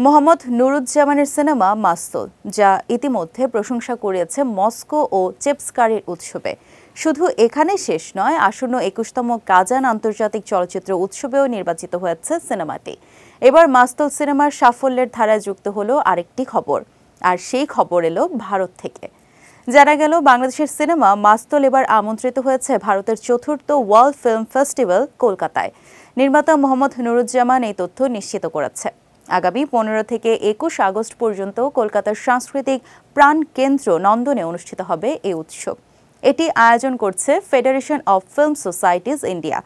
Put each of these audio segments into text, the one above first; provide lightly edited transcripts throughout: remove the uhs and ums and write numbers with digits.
Mohammad নুরুজ্জামানের cinema মাস্তুল, যা ইতিমধ্যে প্রশংসা কুড়িয়েছে মস্কো ও চেপস্কারের উৎসবে। শুধু এখানে শেষ নয়, আসন্ন ২১তম কাজান আন্তর্জাতিক চলচ্চিত্র উৎসবেও নির্বাচিত হয়েছে সিনেমাটি। এবার মাস্তুল সিনেমার সাফল্যের ধারায় যুক্ত হলো আরেকটি খবর, আর সেই খবর এলো ভারত থেকে। জানা গেল, বাংলাদেশের সিনেমা মাস্তুল এবার আমন্ত্রিত হয়েছে ভারতের চতুর্থ ওয়ার্ল্ড ফিল্ম ফেস্টিভ্যাল কলকাতায়। নির্মাতা মোহাম্মদ নুরুজ্জামান এই তথ্য নিশ্চিত করেছে। আগামী ১৫ থেকে ২১ আগস্ট পর্যন্ত কলকাতার সাংস্কৃতিক প্রাণকেন্দ্র নন্দনে অনুষ্ঠিত হবে এই উৎসব। এটি আয়োজন করছে federation of film societies India.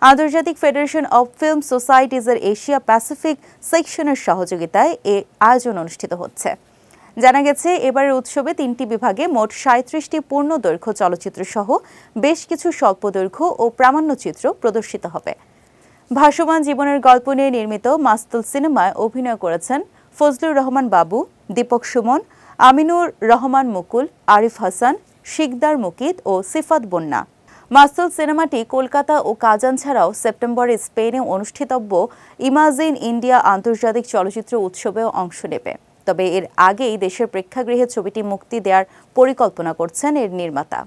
আন্তর্জাতিক ফেডারেশন অব ফিল্ম সোসাইটিজের এশিয়া প্যাসিফিক সেকশনের সহযোগিতায় এ আয়োজন অনুষ্ঠিত হচ্ছে। জানা গেছে, এবারের উৎসবে ৩টি বিভাগে মোট ৩৭টি পূর্ণদৈর্ঘ্য চলচ্চিত্র সহ বেশ কিছু স্বল্পদৈর্ঘ্য ও প্রামাণ্যচিত্র প্রদর্শিত হবে। ভাসমান জীবনের গল্প নিয়ে নির্মিত মাস্তুল সিনেমায় অভিনয় করেছেন ফজলুর রহমান বাবু, দীপক সুমন, আমিনুর রহমান মুকুল, আরিফ হাসান, শিকদার মুকিত ও সিফাত বন্যা। মাস্তুল সিনেমাটি কলকাতা ও কাজান ছাড়াও সেপ্টেম্বরে স্পেনে অনুষ্ঠিতব্য ইমাজিন ইন্ডিয়া আন্তর্জাতিক চলচ্চিত্র উৎসবেও অংশ নেবে। তবে এর আগেই দেশের প্রেক্ষাগৃহে ছবিটি মুক্তি দেওয়ার পরিকল্পনা করছেন এর নির্মাতা।